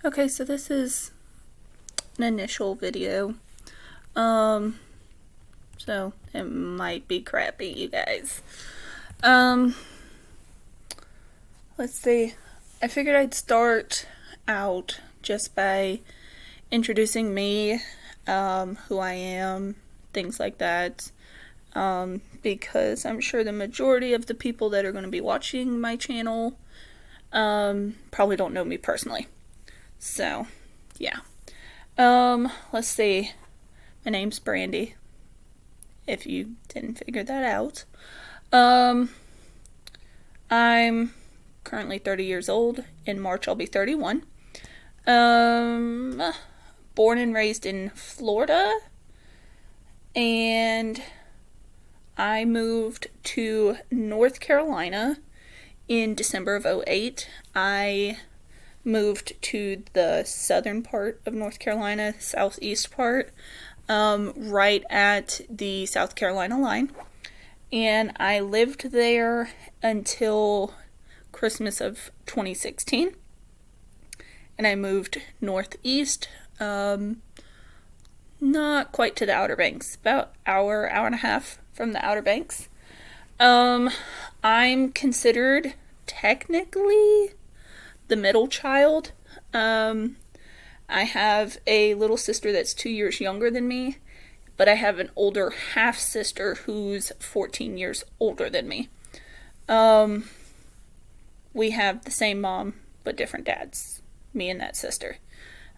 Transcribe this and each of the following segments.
Okay, so this is an initial video. Um, so it might be crappy, you guys. Um, let's see. I figured I'd start out just by introducing me, who I am, things like that. Because I'm sure the majority of the people that are going to be watching my channel probably don't know me personally. So, yeah. Let's see. My name's Brandy, if you didn't figure that out. I'm currently 30 years old. In March, I'll be 31. Born and raised in Florida. And I moved to North Carolina in December of 2008. I moved to the southern part of North Carolina, southeast part, right at the South Carolina line. And I lived there until Christmas of 2016. And I moved northeast, not quite to the Outer Banks, about hour and a half from the Outer Banks. I'm considered technically the middle child. I have a little sister that's 2 years younger than me, but I have an older half sister who's 14 years older than me. We have the same mom, but different dads, me and that sister.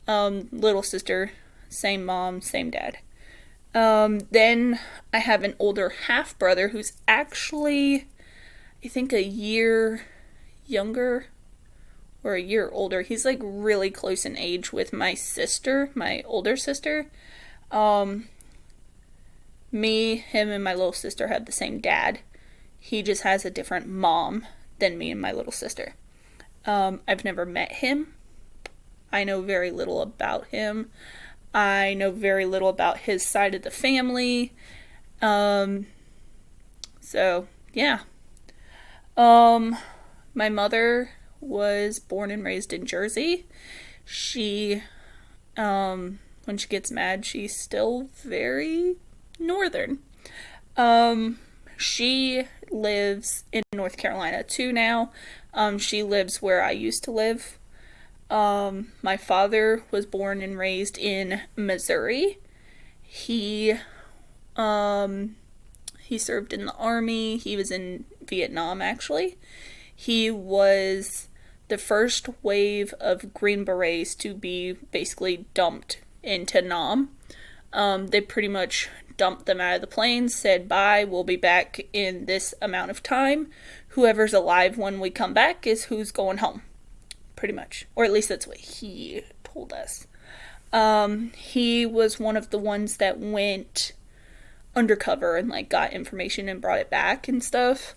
Little sister, same mom, same dad. Then I have an older half brother who's actually, I think, a year younger or a year older. He's like really close in age with my sister, my older sister. Me, him, and my little sister have the same dad. He just has a different mom than me and my little sister. I've never met him. I know very little about him. I know very little about his side of the family. So, yeah. My mother was born and raised in Jersey. She, when she gets mad, she's still very northern. She lives in North Carolina too now. She lives where I used to live. My father was born and raised in Missouri. He served in the army. He was in Vietnam, actually. He was the first wave of Green Berets to be basically dumped into Nam. They pretty much dumped them out of the plane, said bye, we'll be back in this amount of time. Whoever's alive when we come back is who's going home. Pretty much. Or at least that's what he told us. He was one of the ones that went undercover and like got information and brought it back and stuff.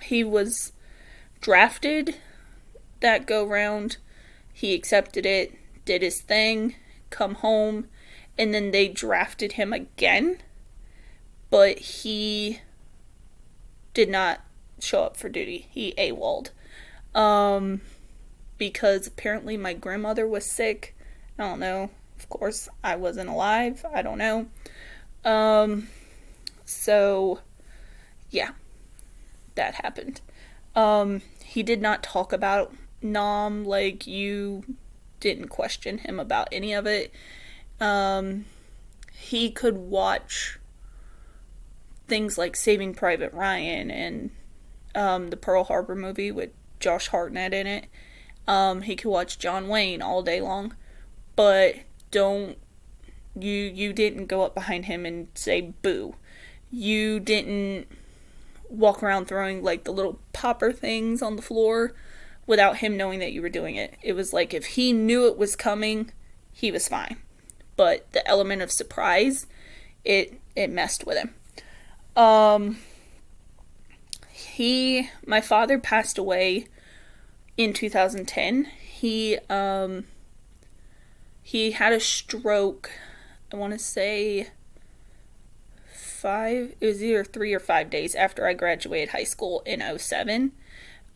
He was drafted that go round. He accepted it, did his thing, come home, and then they drafted him again. But he did not show up for duty. He AWOL'd. Because apparently my grandmother was sick. I don't know. Of course, I wasn't alive. I don't know. So, yeah, that happened. He did not talk about Nam, like, you didn't question him about any of it. He could watch things like Saving Private Ryan and, the Pearl Harbor movie with Josh Hartnett in it. He could watch John Wayne all day long, but you didn't go up behind him and say boo. You didn't walk around throwing like the little popper things on the floor without him knowing that you were doing it. It was like if he knew it was coming, he was fine. But the element of surprise, it messed with him. My father passed away in 2010. He had a stroke, I want to say it was either 3 or 5 days after I graduated high school in 2007.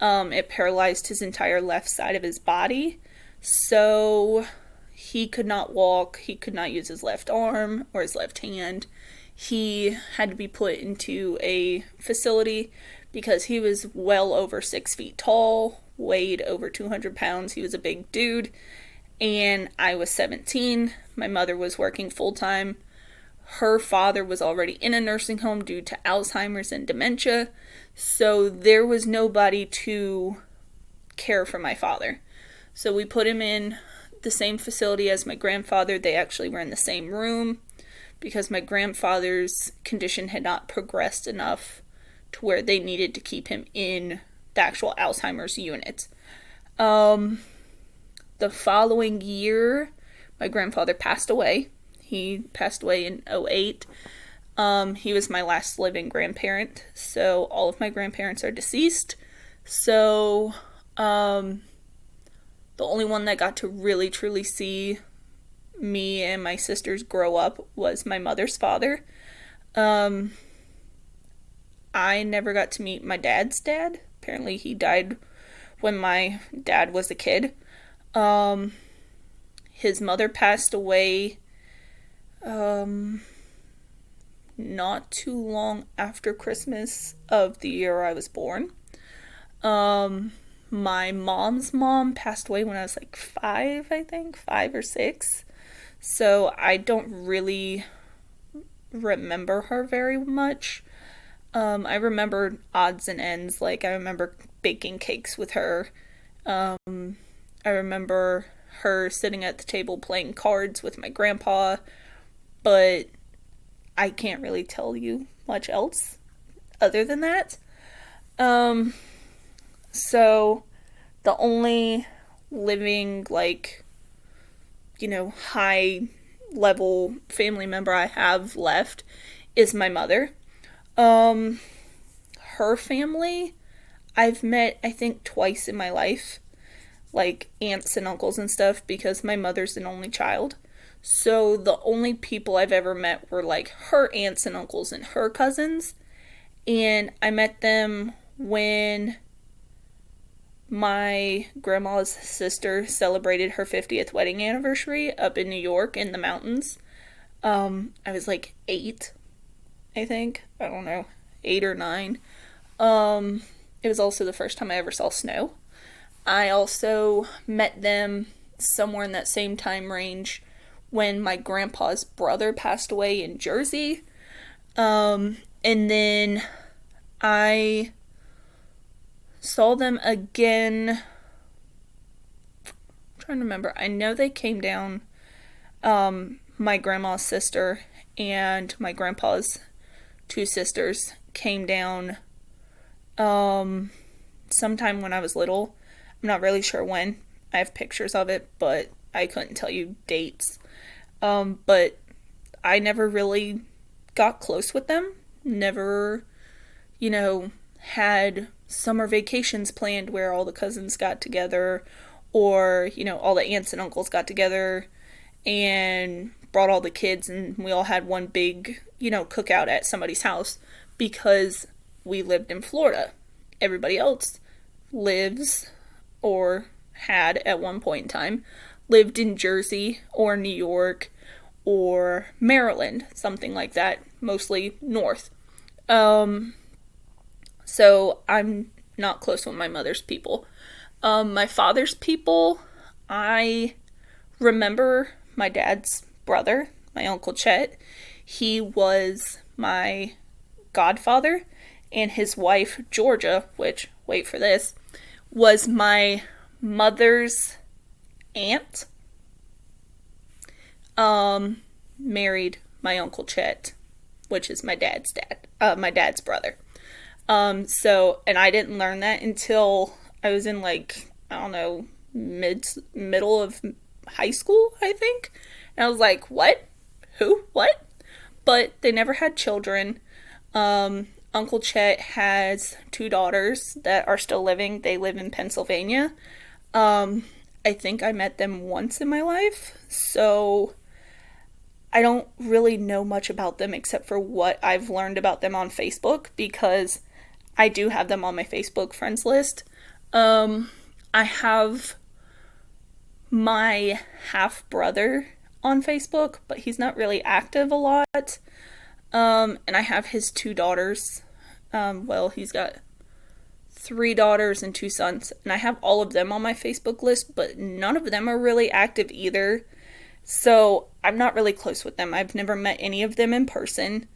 It paralyzed his entire left side of his body. So he could not walk, he could not use his left arm or his left hand. He had to be put into a facility because he was well over 6 feet tall, weighed over 200 pounds. He was a big dude. And I was 17. My mother was working full time. Her father was already in a nursing home due to Alzheimer's and dementia. So there was nobody to care for my father. So we put him in the same facility as my grandfather. They actually were in the same room because my grandfather's condition had not progressed enough to where they needed to keep him in the actual Alzheimer's unit. The following year, my grandfather passed away. He passed away in 2008. He was my last living grandparent, so all of my grandparents are deceased. So, the only one that got to really truly see me and my sisters grow up was my mother's father. I never got to meet my dad's dad. Apparently he died when my dad was a kid. His mother passed away not too long after Christmas of the year I was born. My mom's mom passed away when I was like 5, I think, 5 or 6. So I don't really remember her very much. I remember odds and ends. Like, I remember baking cakes with her. I remember her sitting at the table playing cards with my grandpa. But I can't really tell you much else other than that. So the only living, like, high level family member I have left is my mother. Her family I've met, I think, twice in my life, like aunts and uncles and stuff, because my mother's an only child. So the only people I've ever met were like her aunts and uncles and her cousins. And I met them when my grandma's sister celebrated her 50th wedding anniversary up in New York in the mountains. I was like 8, I think. I don't know, 8 or 9. It was also the first time I ever saw snow. I also met them somewhere in that same time range when my grandpa's brother passed away in Jersey. And then I saw them again. I'm trying to remember. I know they came down, my grandma's sister and my grandpa's 2 sisters came down sometime when I was little. I'm not really sure when. I have pictures of it, but I couldn't tell you dates. But I never really got close with them. Never, had summer vacations planned where all the cousins got together, or, all the aunts and uncles got together and brought all the kids and we all had one big, cookout at somebody's house, because we lived in Florida. Everybody else lives, or had at one point in time, lived in Jersey or New York or Maryland, something like that, mostly north. So I'm not close with my mother's people. My father's people, I remember my dad's brother, my Uncle Chet. He was my godfather, and his wife, Georgia, which, wait for this, was my mother's aunt, married my Uncle Chet, which is my dad's brother. And I didn't learn that until I was in, like, I don't know, middle of high school, I think. And I was like, what? Who? What? But they never had children. Uncle Chet has 2 daughters that are still living. They live in Pennsylvania. I think I met them once in my life, so I don't really know much about them except for what I've learned about them on Facebook, because I do have them on my Facebook friends list. I have my half brother on Facebook, but he's not really active a lot. And I have his 2 daughters. He's got 3 daughters and 2 sons, and I have all of them on my Facebook list, but none of them are really active either. So I'm not really close with them. I've never met any of them in person.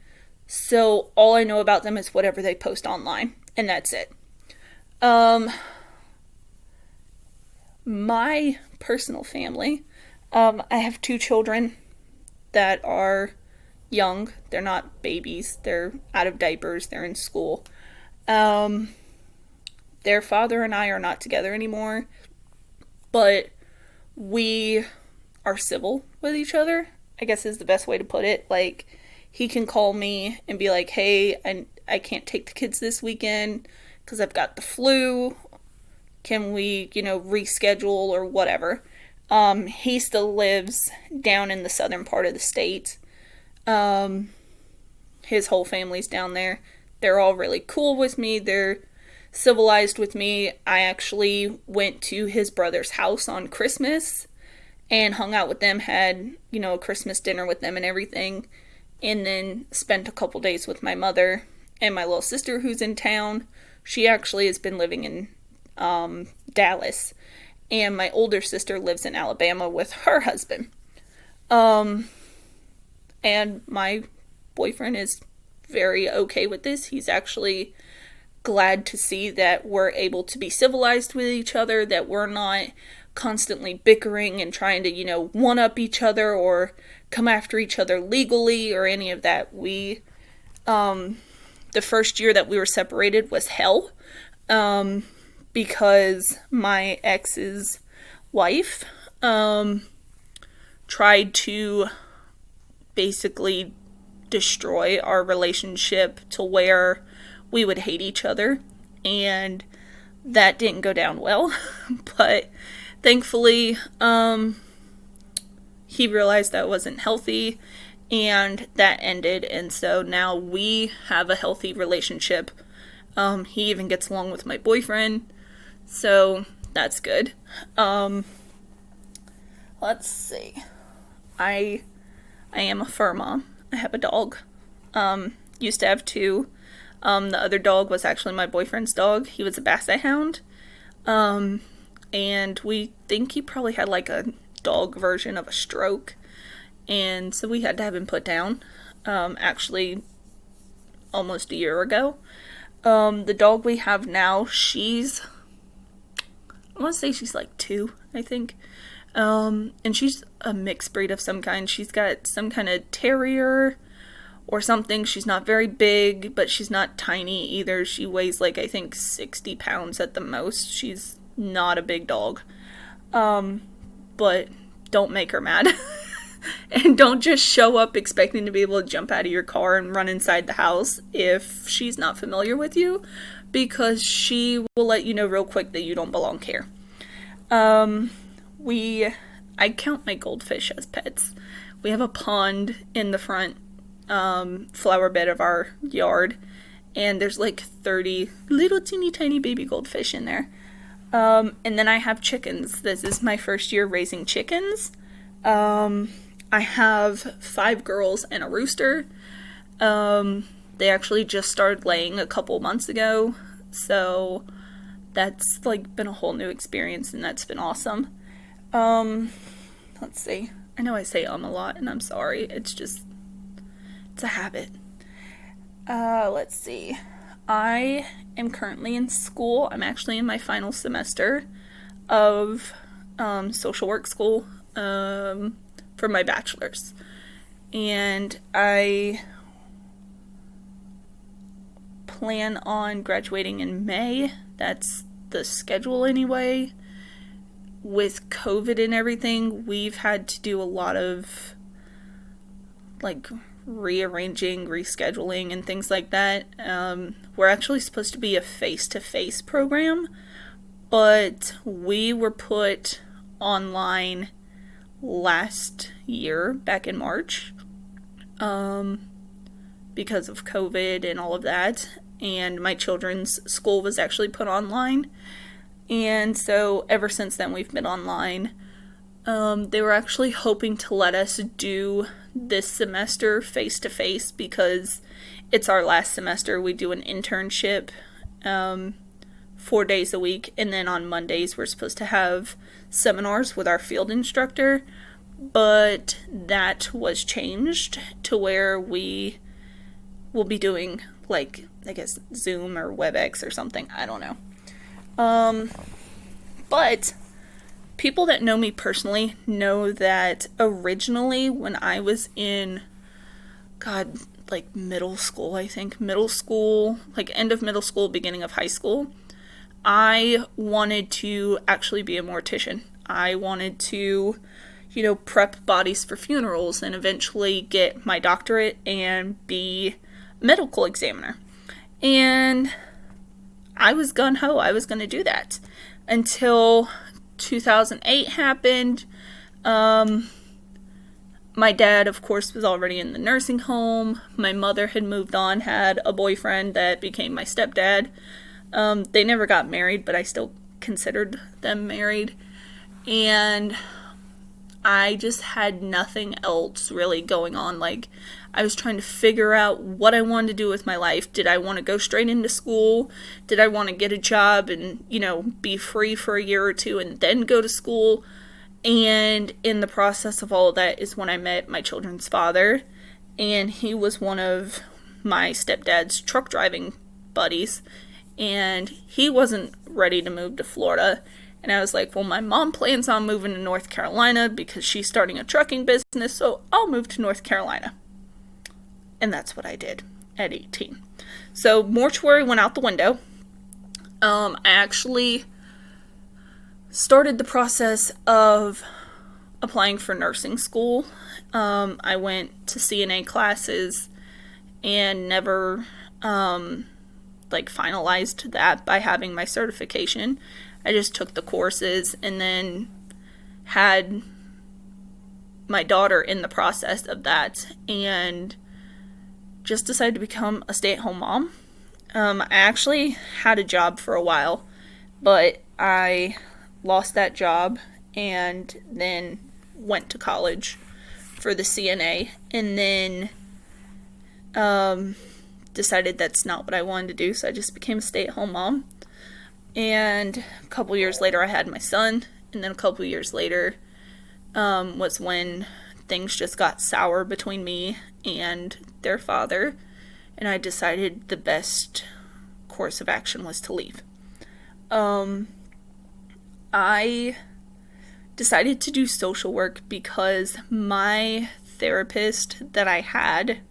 So all I know about them is whatever they post online, and that's it. My personal family, I have 2 children that are young. They're not babies. They're out of diapers. They're in school. Their father and I are not together anymore, but we are civil with each other, I guess is the best way to put it. Like, he can call me and be like, hey, I can't take the kids this weekend because I've got the flu. Can we, reschedule or whatever? He still lives down in the southern part of the state. His whole family's down there. They're all really cool with me. They're civilized with me. I actually went to his brother's house on Christmas and hung out with them, had, a Christmas dinner with them and everything, and then spent a couple days with my mother and my little sister who's in town. She actually has been living in Dallas, and my older sister lives in Alabama with her husband. And my boyfriend is very okay with this. He's actually glad to see that we're able to be civilized with each other, that we're not constantly bickering and trying to, one-up each other or come after each other legally or any of that. The first year that we were separated was hell, because my ex's wife, tried to basically destroy our relationship to where we would hate each other, and that didn't go down well. But thankfully, he realized that wasn't healthy, and that ended, and so now we have a healthy relationship. He even gets along with my boyfriend, so that's good. Let's see. I am a fur mom. I have a dog. Used to have 2. The other dog was actually my boyfriend's dog. He was a Basset Hound. And we think he probably had like a dog version of a stroke. And so we had to have him put down, actually almost a year ago. The dog we have now, I want to say she's like 2, I think. And she's a mixed breed of some kind. She's got some kind of terrier or something. She's not very big, but she's not tiny either. She weighs like, I think, 60 pounds at the most. She's not a big dog. But don't make her mad. And don't just show up expecting to be able to jump out of your car and run inside the house if she's not familiar with you, because she will let you know real quick that you don't belong here. I count my goldfish as pets. We have a pond in the front flower bed of our yard, and there's like 30 little teeny tiny baby goldfish in there. And then I have chickens. This is my first year raising chickens. I have 5 girls and a rooster. They actually just started laying a couple months ago, so that's like been a whole new experience, and that's been awesome. Let's see. I know I say a lot, and I'm sorry. It's a habit. Let's see. I am currently in school. I'm actually in my final semester of social work school for my bachelor's. And I plan on graduating in May. That's the schedule anyway. With COVID and everything, we've had to do a lot of like rearranging, rescheduling, and things like that. We're actually supposed to be a face-to-face program, but we were put online last year, back in March, because of COVID and all of that, and my children's school was actually put online, and so ever since then we've been online. They were actually hoping to let us do this semester face to face because it's our last semester. We do an internship 4 days a week, and then on Mondays we're supposed to have seminars with our field instructor, but that was changed to where we will be doing, like, I guess Zoom or WebEx or something. I don't know. But people that know me personally know that originally when I was in, God, like middle school, I think, like end of middle school, beginning of high school, I wanted to actually be a mortician. I wanted to, prep bodies for funerals and eventually get my doctorate and be a medical examiner. And I was gung-ho. I was going to do that until 2008 happened. My dad, of course, was already in the nursing home. My mother had moved on, had a boyfriend that became my stepdad. They never got married, but I still considered them married. And I just had nothing else really going on. Like, I was trying to figure out what I wanted to do with my life. Did I want to go straight into school? Did I want to get a job and, be free for a year or two and then go to school? And in the process of all of that is when I met my children's father. And he was one of my stepdad's truck driving buddies. And he wasn't ready to move to Florida. And I was like, well, my mom plans on moving to North Carolina because she's starting a trucking business, so I'll move to North Carolina. And that's what I did at 18. So mortuary went out the window. I actually started the process of applying for nursing school. I went to CNA classes and never finalized that by having my certification. I just took the courses and then had my daughter in the process of that and just decided to become a stay-at-home mom. I actually had a job for a while, but I lost that job and then went to college for the CNA and then decided that's not what I wanted to do, so I just became a stay-at-home mom. And a couple years later I had my son, and then a couple years later was when things just got sour between me and their father, and I decided the best course of action was to leave. I decided to do social work because my therapist that I had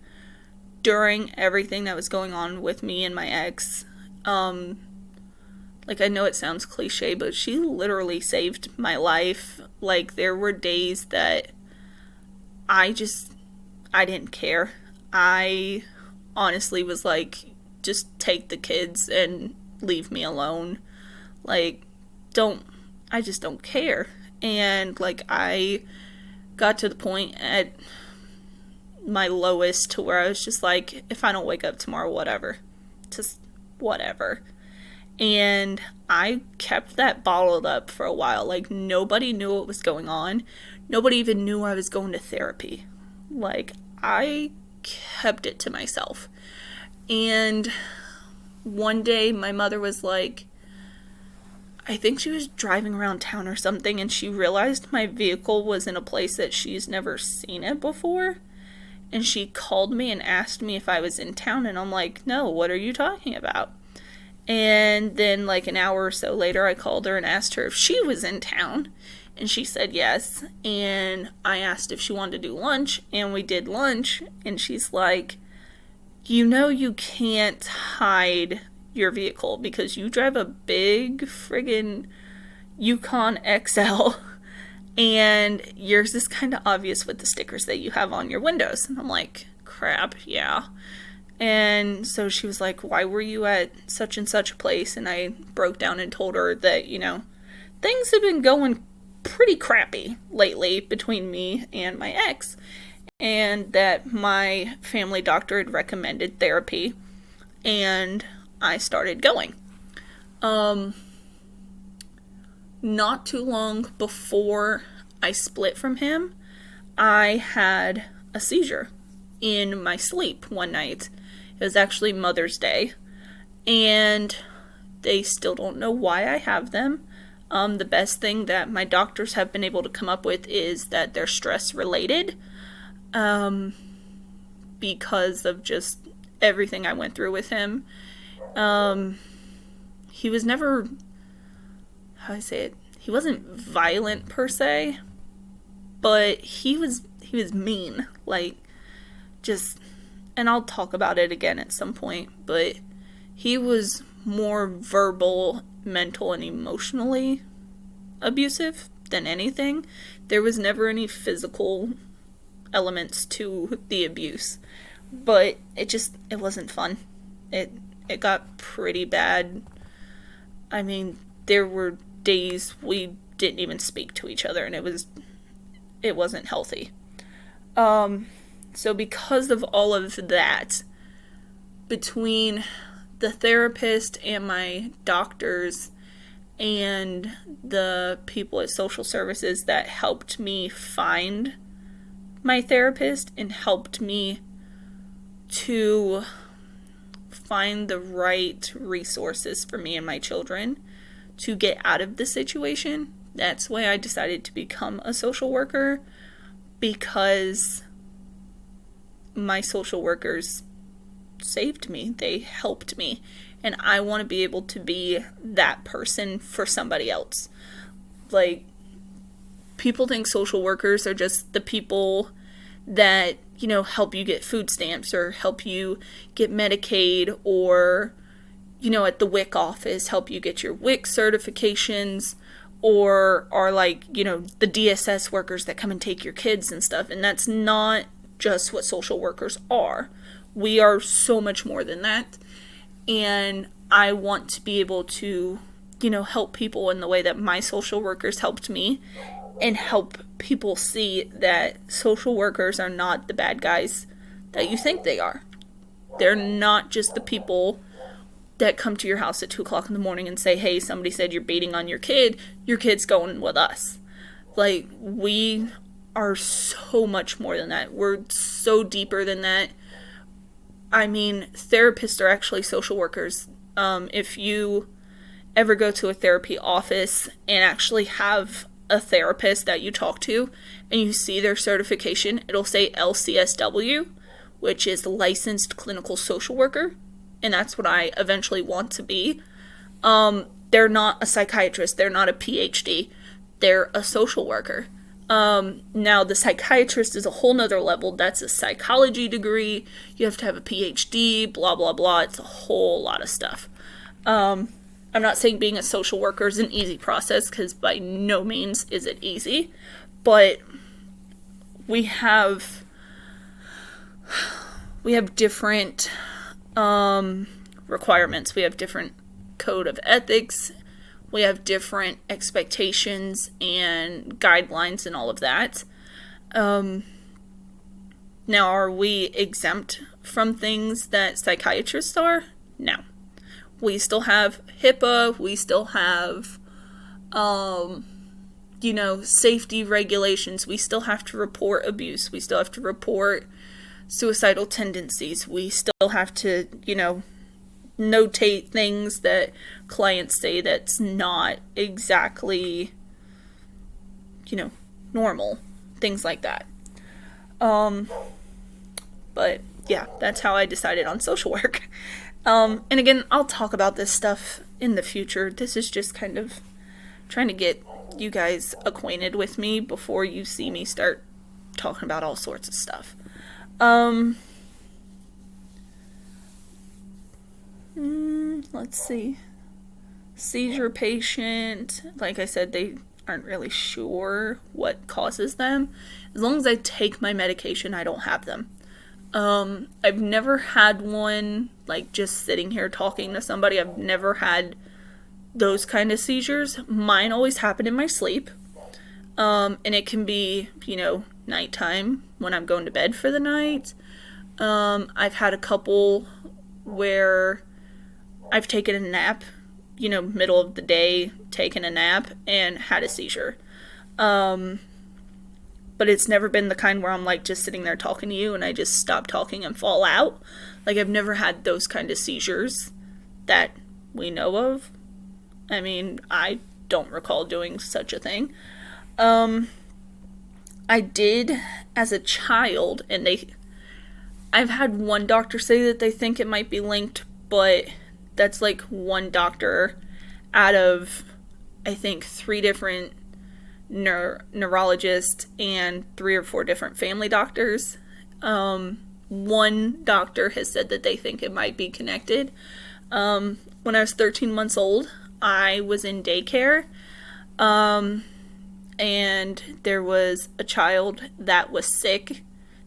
during everything that was going on with me and my ex, I know it sounds cliche, but she literally saved my life. Like, there were days that I didn't care. I honestly was like, just take the kids and leave me alone. I just don't care. And, I got to the point at my lowest to where I was just like, if I don't wake up tomorrow, whatever. Just whatever. And I kept that bottled up for a while. Nobody knew what was going on. Nobody even knew I was going to therapy. I kept it to myself. And one day my mother was like, I think she was driving around town or something, and she realized my vehicle was in a place that she's never seen it before. And she called me and asked me if I was in town, and I'm like, no, what are you talking about? And then an hour or so later I called her and asked her if she was in town, and she said yes. And I asked if she wanted to do lunch, and we did lunch, and she's like, you can't hide your vehicle because you drive a big friggin' Yukon XL and yours is kind of obvious with the stickers that you have on your windows. And I'm like, crap, yeah. And so she was like, why were you at such and such a place? And I broke down and told her that, things have been going pretty crappy lately between me and my ex, and that my family doctor had recommended therapy, and I started going. Not too long before I split from him, I had a seizure in my sleep one night. It was actually Mother's Day, and they still don't know why I have them. The best thing that my doctors have been able to come up with is that they're stress related, because of just everything I went through with him. He was never, how do I say it? He wasn't violent per se, but he was mean. Like, just, and I'll talk about it again at some point, but he was more verbal, mental, and emotionally abusive than anything. There was never any physical elements to the abuse, but it wasn't fun. It got pretty bad. I mean, there were days we didn't even speak to each other, and it wasn't healthy. So because of all of that, between the therapist and my doctors and the people at social services that helped me find my therapist and helped me to find the right resources for me and my children to get out of the situation, that's why I decided to become a social worker, because my social workers saved me. They helped me. And I want to be able to be that person for somebody else. Like, people think social workers are just the people that, help you get food stamps or help you get Medicaid, or, at the WIC office, help you get your WIC certifications, or are like, the DSS workers that come and take your kids and stuff. And that's not just what social workers are. We are so much more than that. And I want to be able to, help people in the way that my social workers helped me, and help people see that social workers are not the bad guys that you think they are. They're not just the people that come to your house at 2 o'clock in the morning and say, hey, somebody said you're beating on your kid's going with us. Like, we are so much more than that. We're so deeper than that. I mean, therapists are actually social workers. If you ever go to a therapy office and actually have a therapist that you talk to and you see their certification, it'll say LCSW, which is Licensed Clinical Social Worker, and that's what I eventually want to be. They're not a psychiatrist, they're not a PhD, they're a social worker. Now the psychiatrist is a whole nother level. That's a psychology degree. You have to have a PhD, blah, blah, blah. It's a whole lot of stuff. I'm not saying being a social worker is an easy process, because by no means is it easy, but we have different, requirements. We have different code of ethics. We have different expectations and guidelines and all of that. Now, are we exempt from things that psychiatrists are? No. We still have HIPAA. We still have, safety regulations. We still have to report abuse. We still have to report suicidal tendencies. We still have to, notate things that clients say that's not exactly, normal. Things like that. But yeah, that's how I decided on social work. And again, I'll talk about this stuff in the future. This is just kind of trying to get you guys acquainted with me before you see me start talking about all sorts of stuff. Let's see. Seizure patient. Like I said, they aren't really sure what causes them. As long as I take my medication, I don't have them. I've never had one, like, just sitting here talking to somebody. I've never had those kind of seizures. Mine always happen in my sleep. And it can be, nighttime when I'm going to bed for the night. I've had a couple where I've taken a nap, middle of the day, taken a nap, and had a seizure. but it's never been the kind where I'm like just sitting there talking to you and I just stop talking and fall out. Like, I've never had those kind of seizures that we know of. I mean, I don't recall doing such a thing. I did as a child, and I've had one doctor say that they think it might be linked, but that's like one doctor out of, I think, 3 different neurologists and 3 or 4 different family doctors. One doctor has said that they think it might be connected. When I was 13 months old, I was in daycare, and there was a child that was sick.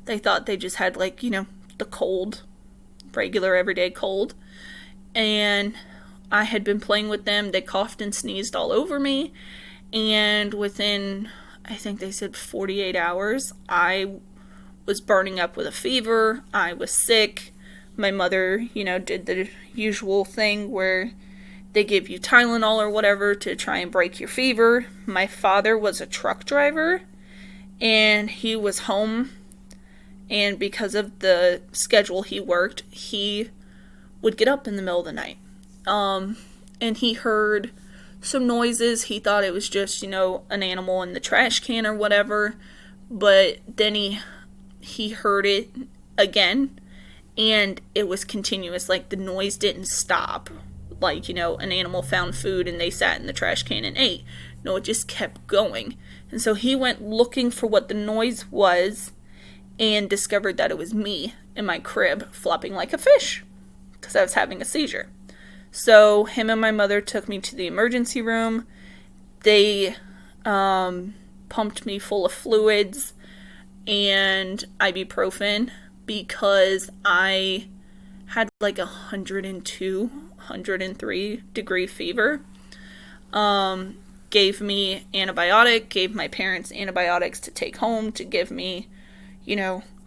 They thought they just had, like, the cold, regular everyday cold. And I had been playing with them. They coughed and sneezed all over me. And within, I think they said 48 hours, I was burning up with a fever. I was sick. My mother, did the usual thing where they give you Tylenol or whatever to try and break your fever. My father was a truck driver, and he was home. And because of the schedule he worked, he would get up in the middle of the night. And he heard some noises. He thought it was just, an animal in the trash can or whatever. But then he heard it again, and it was continuous. Like, the noise didn't stop. Like, an animal found food and they sat in the trash can and ate. No, it just kept going. And so he went looking for what the noise was and discovered that it was me in my crib flopping like a fish because I was having a seizure. So him and my mother took me to the emergency room. They pumped me full of fluids and ibuprofen because I had like 102, 103 degree fever. Gave me antibiotic, gave my parents antibiotics to take home to give me,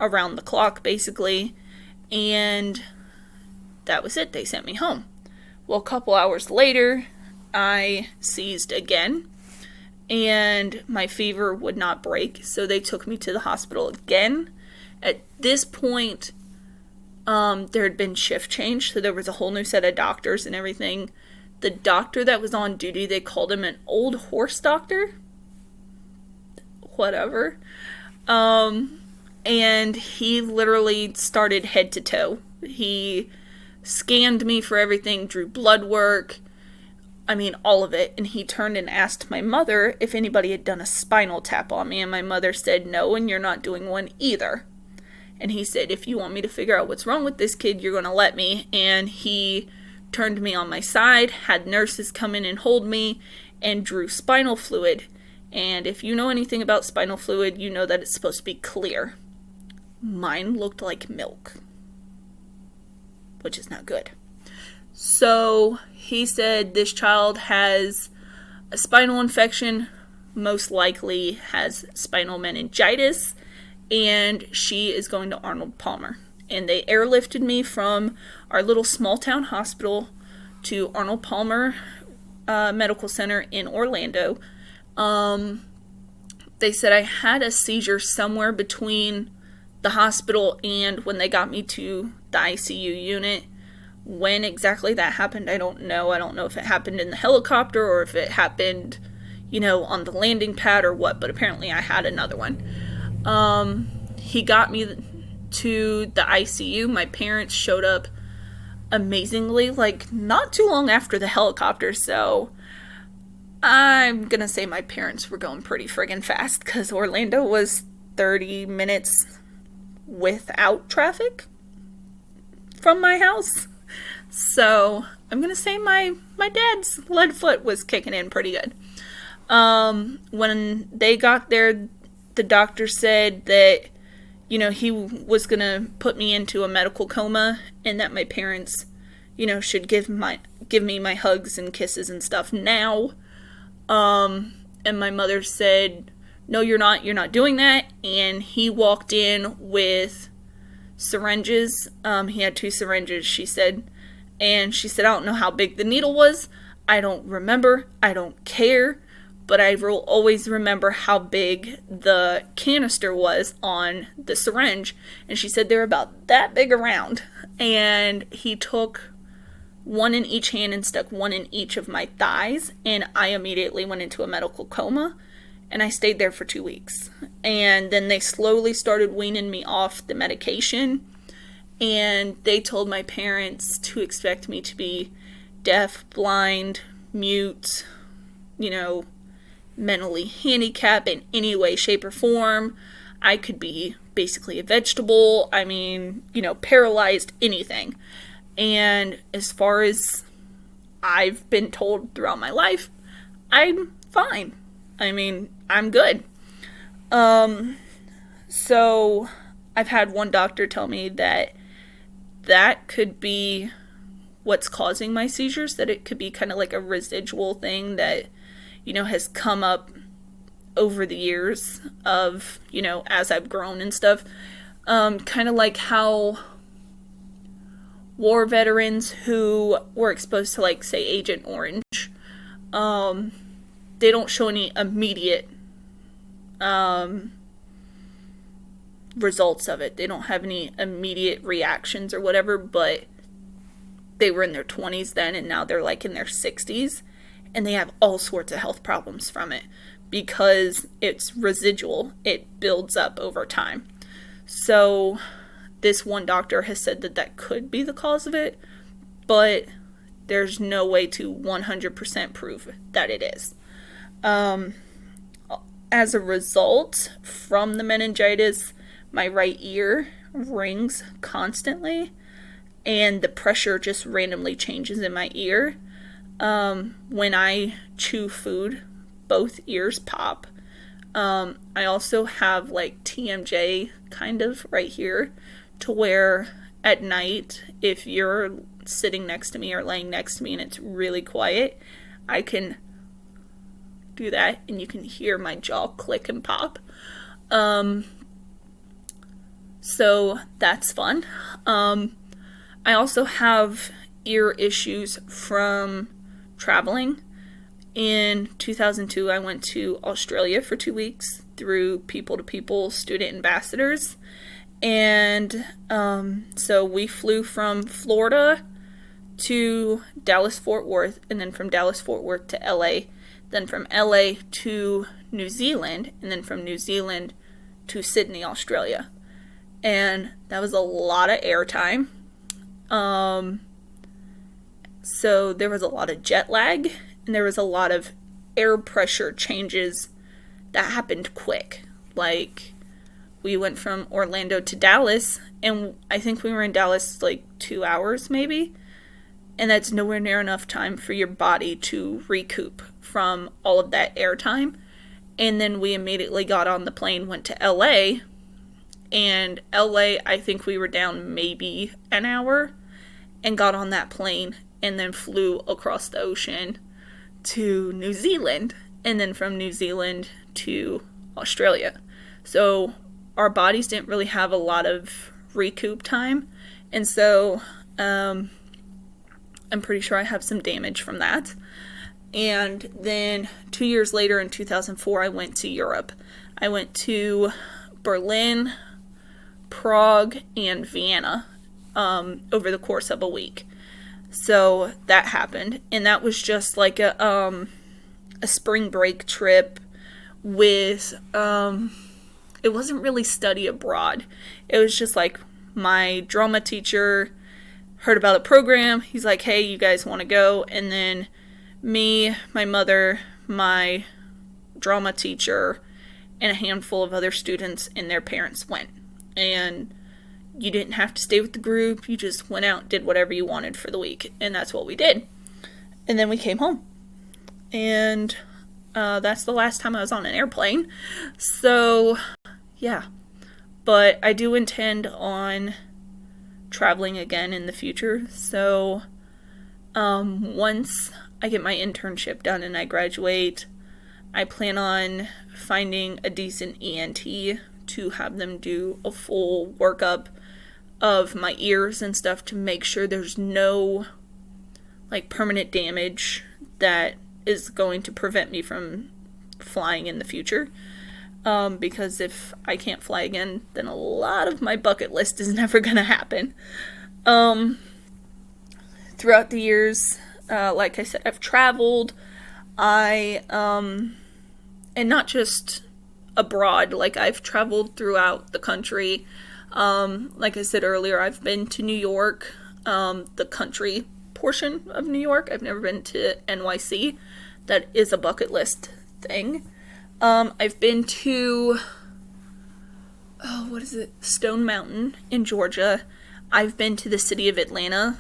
around the clock basically. And that was it. They sent me home. Well, a couple hours later, I seized again, and my fever would not break, so they took me to the hospital again. At this point, there had been shift change, so there was a whole new set of doctors and everything. The doctor that was on duty, they called him an old horse doctor. Whatever. And he literally started head to toe. He scanned me for everything, drew blood work, all of it. And he turned and asked my mother if anybody had done a spinal tap on me, and my mother said no, and you're not doing one either. And he said, if you want me to figure out what's wrong with this kid, you're going to let me. And he turned me on my side, had nurses come in and hold me, and drew spinal fluid. And if you know anything about spinal fluid, you know that it's supposed to be clear. Mine looked like milk, which is not good. So he said this child has a spinal infection, most likely has spinal meningitis, and she is going to Arnold Palmer. And they airlifted me from our little small town hospital to Arnold Palmer Medical Center in Orlando. They said I had a seizure somewhere between the hospital and when they got me to the ICU unit. When exactly that happened, I don't know. I don't know if it happened in the helicopter or if it happened, on the landing pad or what, but apparently I had another one. He got me to the ICU. My parents showed up amazingly, not too long after the helicopter, so I'm gonna say my parents were going pretty friggin' fast, because Orlando was 30 minutes without traffic from my house. So I'm gonna say my dad's lead foot was kicking in pretty good. When they got there, the doctor said that, he was gonna put me into a medical coma, and that my parents, should give me my hugs and kisses and stuff now. And my mother said, no, you're not doing that. And he walked in with syringes. He had 2 syringes, she said. And she said, I don't know how big the needle was. I don't remember. I don't care. but I will always remember how big the canister was on the syringe. And she said they were about that big around. And he took one in each hand and stuck one in each of my thighs. And I immediately went into a medical coma. And I stayed there for 2 weeks. And then they slowly started weaning me off the medication. And they told my parents to expect me to be deaf, blind, mute, mentally handicapped in any way, shape, or form. I could be basically a vegetable. Paralyzed, anything. And as far as I've been told throughout my life, I'm fine. I'm good. So I've had one doctor tell me that could be what's causing my seizures, that it could be kind of like a residual thing that, has come up over the years of, as I've grown and stuff. Kind of like how war veterans who were exposed to, like, say, Agent Orange, they don't show any immediate results of it. They don't have any immediate reactions or whatever, but they were in their 20s then, and now they're like in their 60s, and they have all sorts of health problems from it because it's residual. It builds up over time. So this one doctor has said that could be the cause of it, but there's no way to 100% prove that it is. As a result, from the meningitis, my right ear rings constantly, and the pressure just randomly changes in my ear. When I chew food, both ears pop. I also have like TMJ kind of right here, to where at night, if you're sitting next to me or laying next to me and it's really quiet, I can do that and you can hear my jaw click and pop. So that's fun. I also have ear issues from traveling. In 2002, I went to Australia for 2 weeks through People to People Student Ambassadors. And so we flew from Florida to Dallas-Fort Worth, and then from Dallas-Fort Worth to LA, then from LA to New Zealand, and then from New Zealand to Sydney, Australia. And that was a lot of airtime. So there was a lot of jet lag, and there was a lot of air pressure changes that happened quick. Like, we went from Orlando to Dallas, and I think we were in Dallas like 2 hours maybe, and that's nowhere near enough time for your body to recoup from all of that airtime. And then we immediately got on the plane, went to LA, and LA, I think we were down maybe an hour, and got on that plane, and then flew across the ocean to New Zealand, and then from New Zealand to Australia. So our bodies didn't really have a lot of recoup time, and so I'm pretty sure I have some damage from that. And then 2 years later, in 2004, I went to Europe. I went to Berlin, Prague, and Vienna over the course of a week. So that happened, and that was just like a spring break trip with, it wasn't really study abroad. It was just like my drama teacher heard about a program. He's like, hey, you guys want to go? And then me, my mother, my drama teacher, and a handful of other students and their parents went. And you didn't have to stay with the group. You just went out, did whatever you wanted for the week. And that's what we did. And then we came home. And that's the last time I was on an airplane. So, yeah. But I do intend on traveling again in the future. So, once I get my internship done and I graduate, I plan on finding a decent ENT to have them do a full workup of my ears and stuff to make sure there's no like permanent damage that is going to prevent me from flying in the future. Because if I can't fly again, then a lot of my bucket list is never gonna happen. Throughout the years, like I said, I've traveled. And not just abroad, like I've traveled throughout the country. Like I said earlier, I've been to New York, the country portion of New York. I've never been to NYC. That is a bucket list thing. I've been to, Stone Mountain in Georgia. I've been to the city of Atlanta.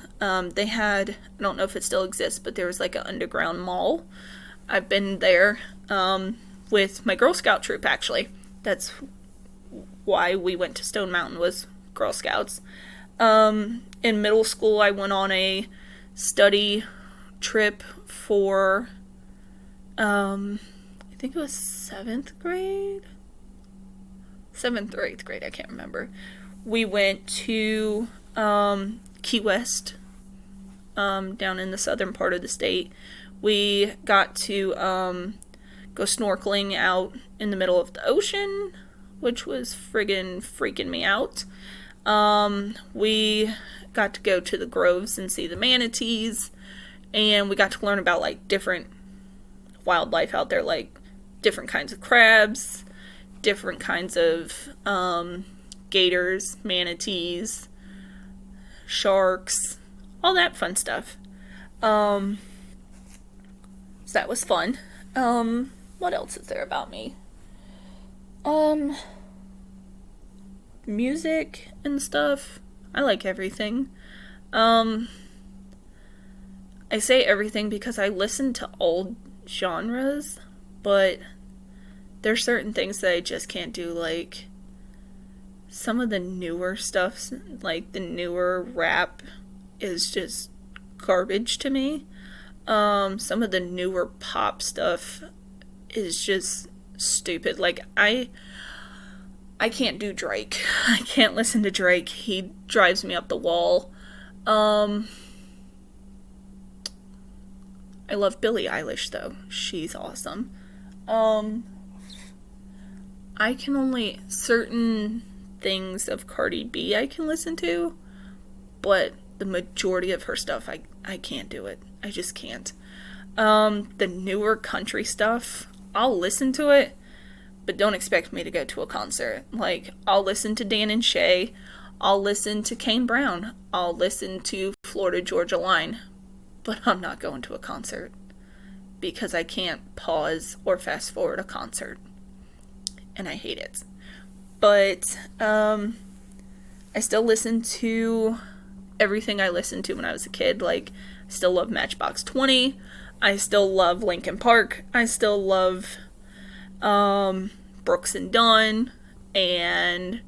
They had, I don't know if it still exists, but there was like an underground mall. I've been there, with my Girl Scout troop, actually. That's why we went to Stone Mountain, was Girl Scouts. In middle school, I went on a study trip for, I think it was 7th or 8th grade, I can't remember. We went to Key West, down in the southern part of the state. We got to go snorkeling out in the middle of the ocean, which was freaking me out. We got to go to the groves and see the manatees, and we got to learn about like different wildlife out there, like different kinds of crabs, different kinds of gators, manatees, sharks, all that fun stuff. So that was fun. What else is there about me? Music and stuff. I like everything. I say everything because I listen to all genres, but there's certain things that I just can't do, like some of the newer stuff, like the newer rap is just garbage to me. Some of the newer pop stuff is just stupid. Like, I can't do Drake. I can't listen to Drake. He drives me up the wall. I love Billie Eilish, though. She's awesome. I can only, certain things of Cardi B I can listen to, but the majority of her stuff, I can't do it. I just can't. The newer country stuff, I'll listen to it, but don't expect me to go to a concert. Like, I'll listen to Dan and Shay, I'll listen to Kane Brown, I'll listen to Florida Georgia Line, but I'm not going to a concert because I can't pause or fast forward a concert, and I hate it. But I still listen to everything I listened to when I was a kid. Like, I still love Matchbox 20. I still love Linkin Park. I still love Brooks and Dunn. And,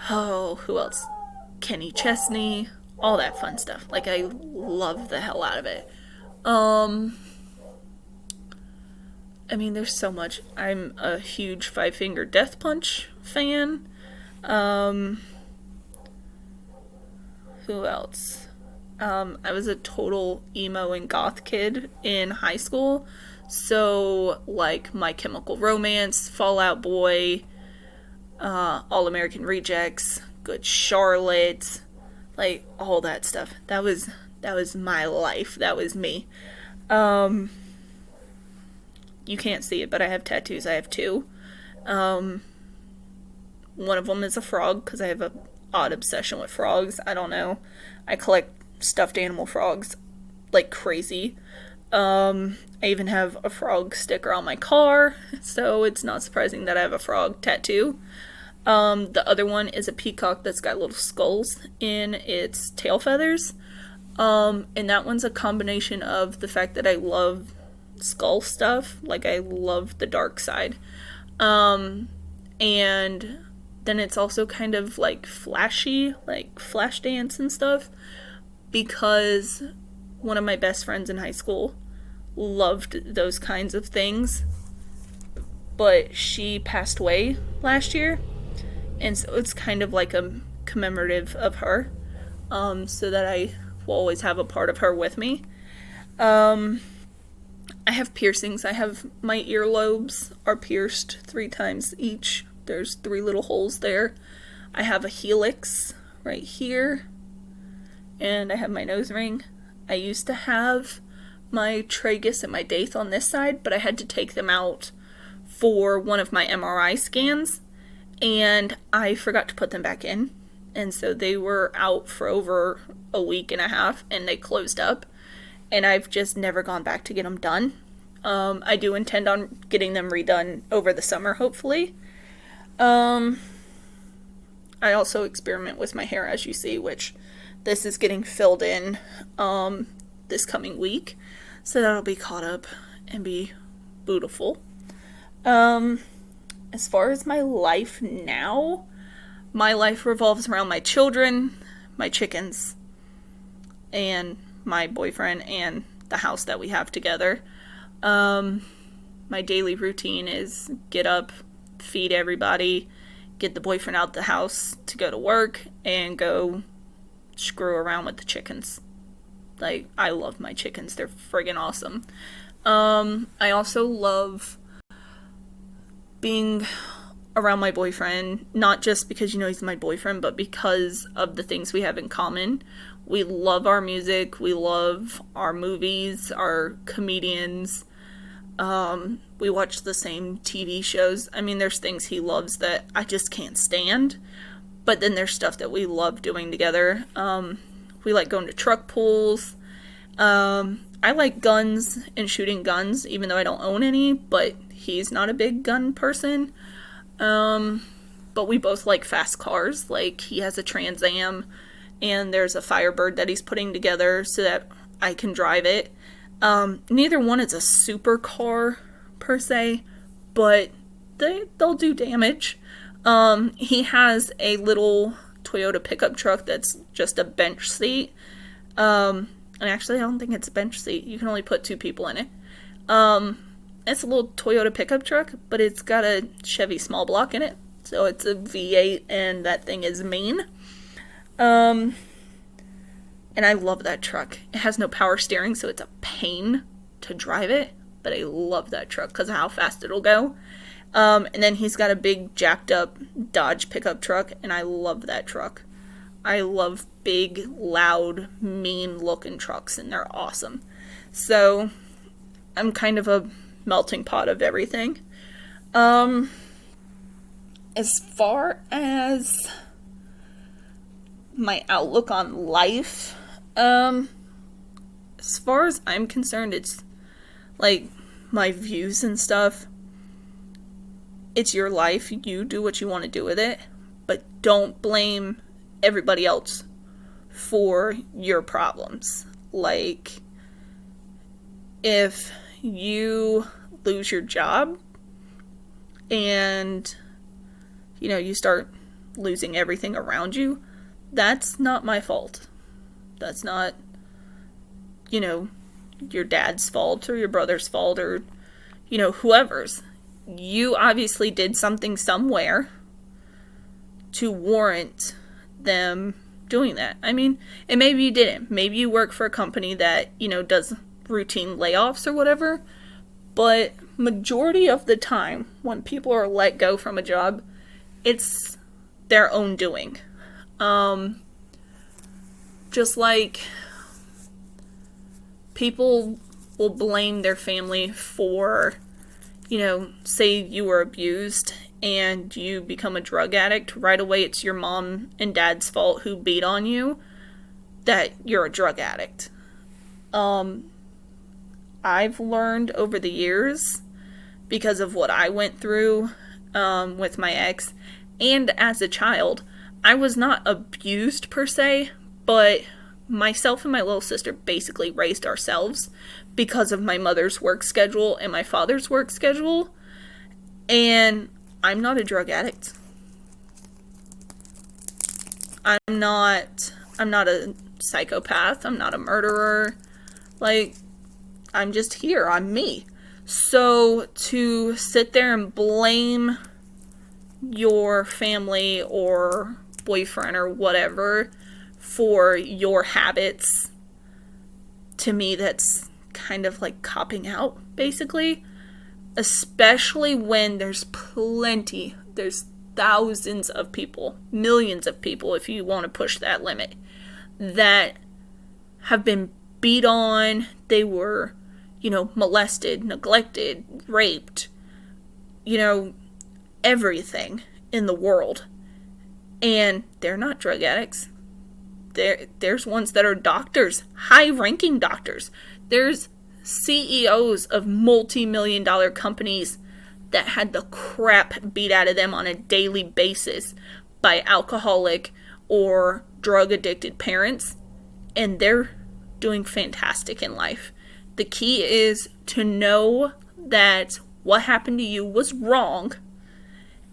who else? Kenny Chesney. All that fun stuff. Like, I love the hell out of it. I mean, there's so much. I'm a huge Five Finger Death Punch fan. Who else? I was a total emo and goth kid in high school. So, like, My Chemical Romance, Fall Out Boy, All American Rejects, Good Charlotte, like, all that stuff. That was my life. That was me. You can't see it, but I have tattoos. I have 2. One of them is a frog, because I have a odd obsession with frogs. I don't know. I collect stuffed animal frogs like crazy. I even have a frog sticker on my car, so it's not surprising that I have a frog tattoo. The other one is a peacock that's got little skulls in its tail feathers. And that one's a combination of the fact that I love skull stuff, like I love the dark side. And then it's also kind of like flashy, like Flashdance and stuff, because one of my best friends in high school loved those kinds of things, but she passed away last year, and so it's kind of like a commemorative of her, so that I will always have a part of her with me. I have piercings. I have my earlobes are pierced 3 times each. There's 3 little holes there. I have a helix right here. And I have my nose ring. I used to have my tragus and my daith on this side, but I had to take them out for one of my MRI scans, and I forgot to put them back in. And so they were out for over a week and a half, and they closed up. And I've just never gone back to get them done. I do intend on getting them redone over the summer, hopefully. I also experiment with my hair, as you see, which this is getting filled in this coming week. So that'll be caught up and be beautiful. As far as my life now, my life revolves around my children, my chickens, and my boyfriend, and the house that we have together. My daily routine is get up, feed everybody, get the boyfriend out the house to go to work, and go screw around with the chickens. Like, I love my chickens. They're friggin' awesome. I also love being around my boyfriend, not just because, he's my boyfriend, but because of the things we have in common. We love our music, we love our movies, our comedians, we watch the same TV shows. I mean, there's things he loves that I just can't stand, but then there's stuff that we love doing together. We like going to truck pulls. I like guns and shooting guns, even though I don't own any, but he's not a big gun person. But we both like fast cars. Like, he has a Trans Am, and there's a Firebird that he's putting together so that I can drive it. Neither one is a super car, per se, but they'll do damage. He has a little Toyota pickup truck that's just a bench seat. And actually, I don't think it's a bench seat. You can only put 2 people in it. It's a little Toyota pickup truck, but it's got a Chevy small block in it. So it's a V8, and that thing is mean. And I love that truck. It has no power steering, so it's a pain to drive it. But I love that truck because of how fast it'll go. And then he's got a big jacked up Dodge pickup truck, and I love that truck. I love big, loud, mean looking trucks, and they're awesome. So I'm kind of a melting pot of everything. As far as my outlook on life, as far as I'm concerned, it's like my views and stuff. It's your life. You do what you want to do with it, but don't blame everybody else for your problems. Like, if you lose your job and you start losing everything around you, that's not my fault. That's not your dad's fault or your brother's fault or whoever's. You obviously did something somewhere to warrant them doing that. I mean, and maybe you didn't. Maybe you work for a company that does routine layoffs or whatever, but majority of the time when people are let go from a job, it's their own doing. Just like people will blame their family for, say you were abused and you become a drug addict, right away it's your mom and dad's fault who beat on you that you're a drug addict. I've learned over the years, because of what I went through with my ex, and as a child, I was not abused per se, but myself and my little sister basically raised ourselves because of my mother's work schedule and my father's work schedule. And I'm not a drug addict. I'm not a psychopath. I'm not a murderer. Like, I'm just here. I'm me. So to sit there and blame your family or boyfriend or whatever for your habits, to me, that's kind of like copping out, basically. Especially when there's thousands of people, millions of people, if you want to push that limit, that have been beat on, they were, molested, neglected, raped, everything in the world. And they're not drug addicts. There's ones that are doctors, high-ranking doctors. There's CEOs of multi-million-dollar companies that had the crap beat out of them on a daily basis by alcoholic or drug-addicted parents, and they're doing fantastic in life. The key is to know that what happened to you was wrong,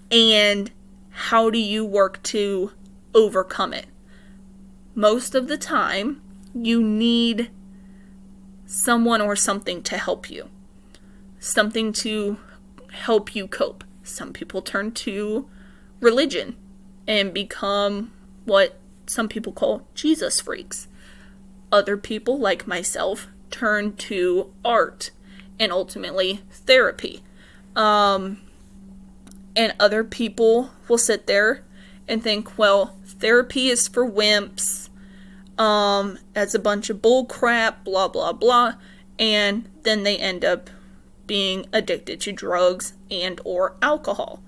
and how do you work to overcome it? Most of the time, you need someone or something to help you. Something to help you cope. Some people turn to religion and become what some people call Jesus freaks. Other people, like myself, turn to art and ultimately therapy. And other people will sit there and think, well, therapy is for wimps. That's a bunch of bull crap, blah, blah, blah. And then they end up being addicted to drugs and or alcohol.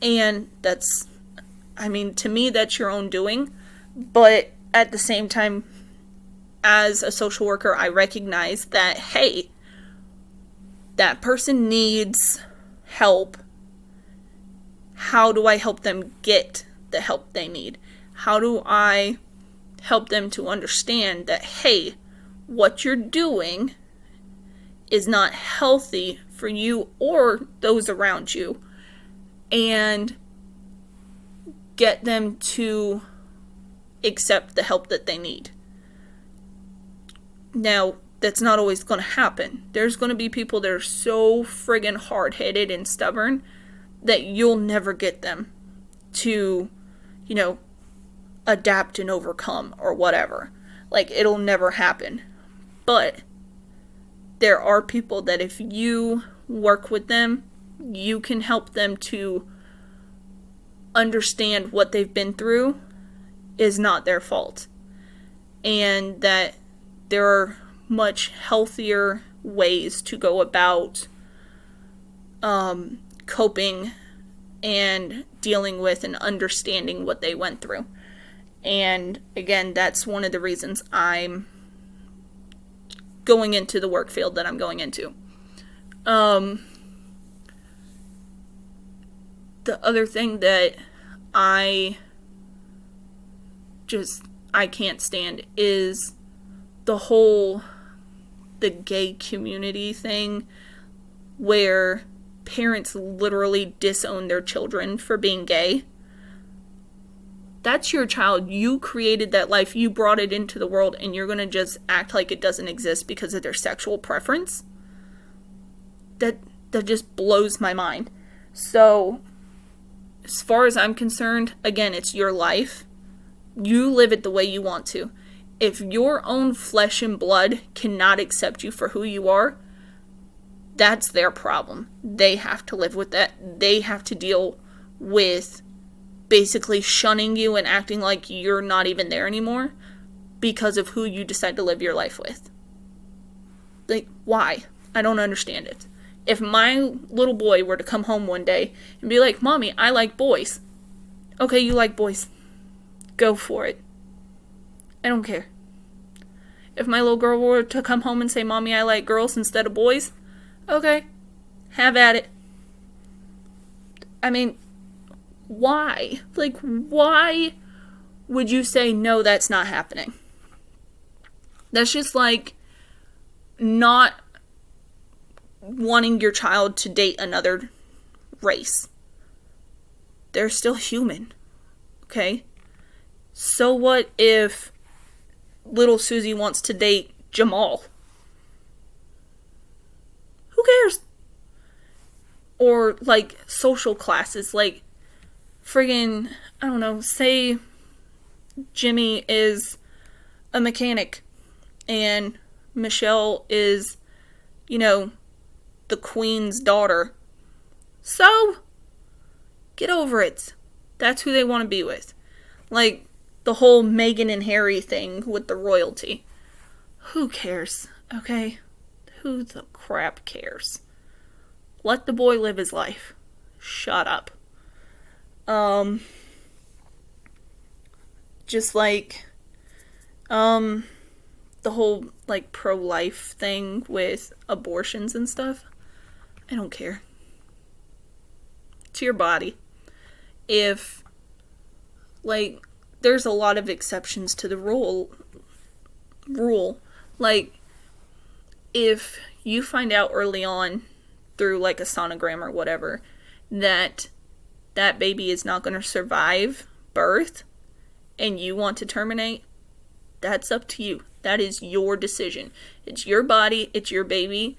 And to me, that's your own doing. But at the same time, as a social worker, I recognize that, hey, that person needs help. How do I help them get the help they need? How do I help them to understand that, hey, what you're doing is not healthy for you or those around you, and get them to accept the help that they need. Now, that's not always going to happen. There's going to be people that are so friggin' hard-headed and stubborn that you'll never get them to, adapt and overcome or whatever. Like, it'll never happen. But there are people that if you work with them, you can help them to understand what they've been through is not their fault. And that there are much healthier ways to go about coping and dealing with and understanding what they went through. And again, that's one of the reasons I'm going into the work field that I'm going into. The other thing that I can't stand is the gay community thing, where parents literally disown their children for being gay. That's your child. You created that life. You brought it into the world, and you're going to just act like it doesn't exist because of their sexual preference? That just blows my mind. So, as far as I'm concerned, again, it's your life. You live it the way you want to. If your own flesh and blood cannot accept you for who you are, that's their problem. They have to live with that. They have to deal with basically shunning you and acting like you're not even there anymore because of who you decide to live your life with. Like, why? I don't understand it. If my little boy were to come home one day and be like, Mommy, I like boys. Okay, you like boys. Go for it. I don't care. If my little girl were to come home and say, Mommy, I like girls instead of boys, okay, have at it. I mean, why? Like, why would you say, no, that's not happening? That's just like not wanting your child to date another race. They're still human, okay? So what if little Susie wants to date Jamal? Who cares? Or, like, social classes, like, friggin', I don't know, say Jimmy is a mechanic and Michelle is the queen's daughter. So, get over it. That's who they want to be with. Like, the whole Meghan and Harry thing with the royalty. Who cares, okay? Who the crap cares? Let the boy live his life. Shut up. Just like, the whole, like, pro-life thing with abortions and stuff. I don't care. It's your body. If, like, there's a lot of exceptions to the rule. Like, if you find out early on through, like, a sonogram or whatever, that baby is not going to survive birth, and you want to terminate, that's up to you. That is your decision. It's your body. It's your baby.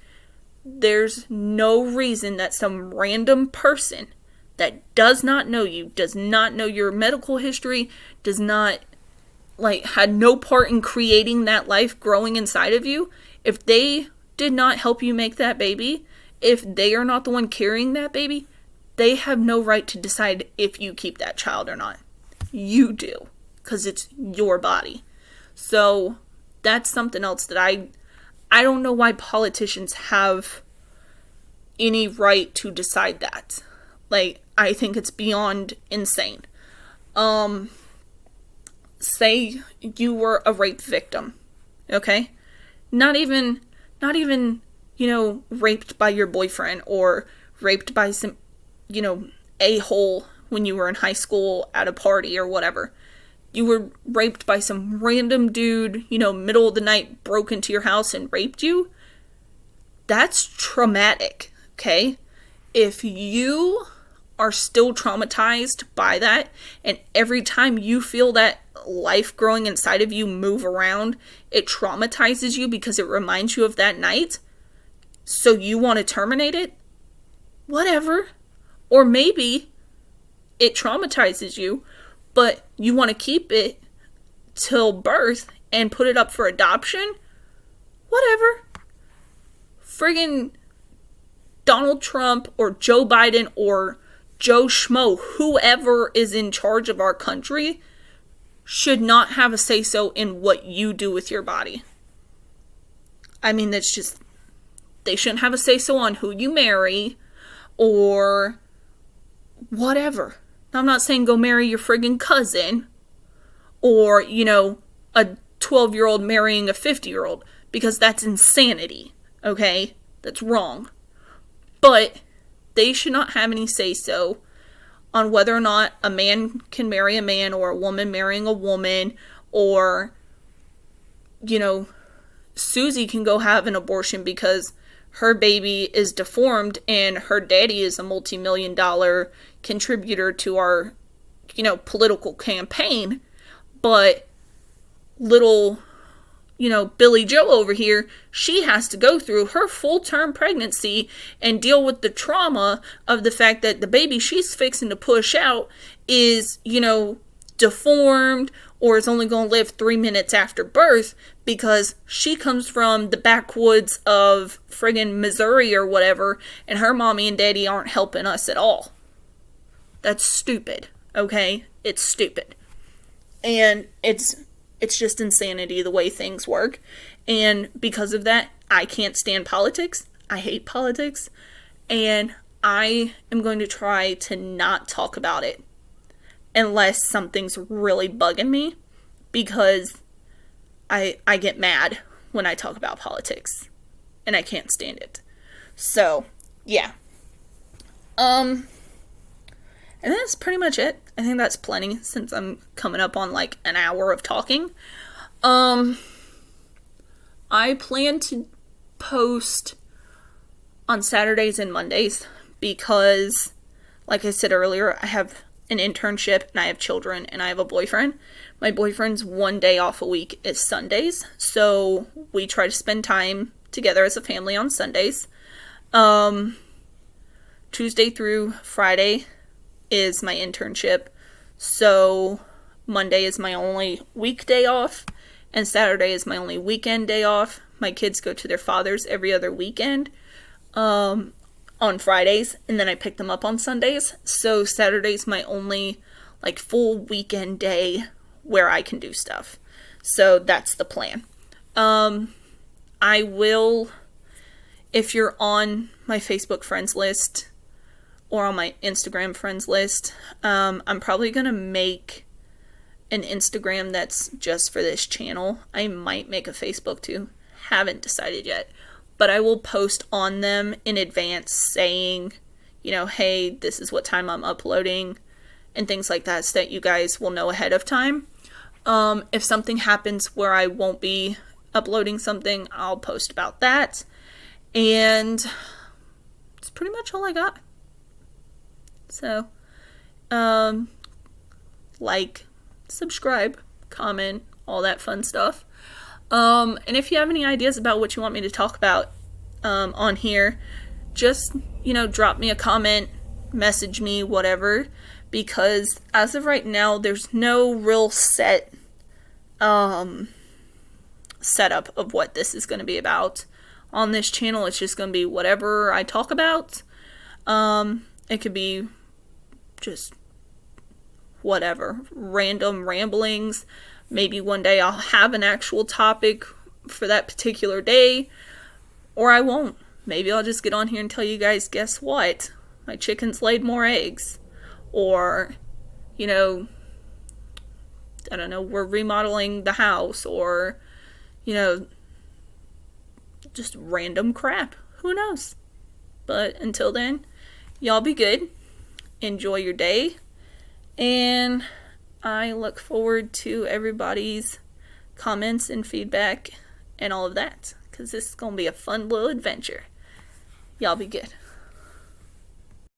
There's no reason that some random person that does not know you, does not know your medical history, does not, like, had no part in creating that life growing inside of you, if they did not help you make that baby, if they are not the one carrying that baby, they have no right to decide if you keep that child or not. You do, because it's your body. So that's something else that I don't know why politicians have any right to decide that. Like, I think it's beyond insane. Say you were a rape victim, okay? Not even, raped by your boyfriend or raped by some, a-hole when you were in high school at a party or whatever. You were raped by some random dude, middle of the night, broke into your house and raped you. That's traumatic, okay? If you are still traumatized by that, and every time you feel that life growing inside of you move around, it traumatizes you because it reminds you of that night, so you want to terminate it, whatever. Or maybe it traumatizes you, but you want to keep it till birth and put it up for adoption, whatever. Friggin' Donald Trump or Joe Biden or Joe Schmo, whoever is in charge of our country, should not have a say-so in what you do with your body. I mean, that's just, they shouldn't have a say-so on who you marry or whatever. I'm not saying go marry your friggin' cousin or, a 12-year-old marrying a 50-year-old, because that's insanity, okay? That's wrong. But they should not have any say-so on whether or not a man can marry a man or a woman marrying a woman, or, Susie can go have an abortion because her baby is deformed and her daddy is a multi-million-dollar contributor to our, political campaign, but little, Billy Joe over here, she has to go through her full-term pregnancy and deal with the trauma of the fact that the baby she's fixing to push out is, deformed or is only going to live 3 minutes after birth because she comes from the backwoods of friggin' Missouri or whatever, and her mommy and daddy aren't helping us at all. That's stupid, okay? It's stupid. And it's just insanity the way things work. And because of that, I can't stand politics. I hate politics. And I am going to try to not talk about it unless something's really bugging me, because I get mad when I talk about politics and I can't stand it. So, yeah. And that's pretty much it. I think that's plenty since I'm coming up on like an hour of talking. I plan to post on Saturdays and Mondays because, like I said earlier, I have an internship and I have children and I have a boyfriend. My boyfriend's one day off a week is Sundays, so we try to spend time together as a family on Sundays. Tuesday through Friday is my internship, so Monday is my only weekday off, and Saturday is my only weekend day off. my kids go to their father's every other weekend on Fridays, and then I pick them up on Sundays. So Saturday's my only like full weekend day where I can do stuff. So that's the plan. I will, if you're on my Facebook friends list or on my Instagram friends list, I'm probably going to make an Instagram that's just for this channel. I might make a Facebook too. Haven't decided yet. But I will post on them in advance saying, you know, hey, this is what time I'm uploading and things like that, so that you guys will know ahead of time. If something happens where I won't be uploading something, I'll post about that. And it's pretty much all I got. So, like, subscribe, comment, all that fun stuff. And if you have any ideas about what you want me to talk about on here, just, you know, drop me a comment, message me, whatever, because as of right now, there's no real setup of what this is going to be about. On this channel, it's just going to be whatever I talk about. It could be just whatever, random ramblings. Maybe one day I'll have an actual topic for that particular day, or I won't. Maybe I'll just get on here and tell you guys, guess what? My chickens laid more eggs. Or, you know, I don't know, we're remodeling the house, or, you know, just random crap. Who knows? But until then, y'all be good. Enjoy your day. And I look forward to everybody's comments and feedback and all of that, because this is going to be a fun little adventure. Y'all be good.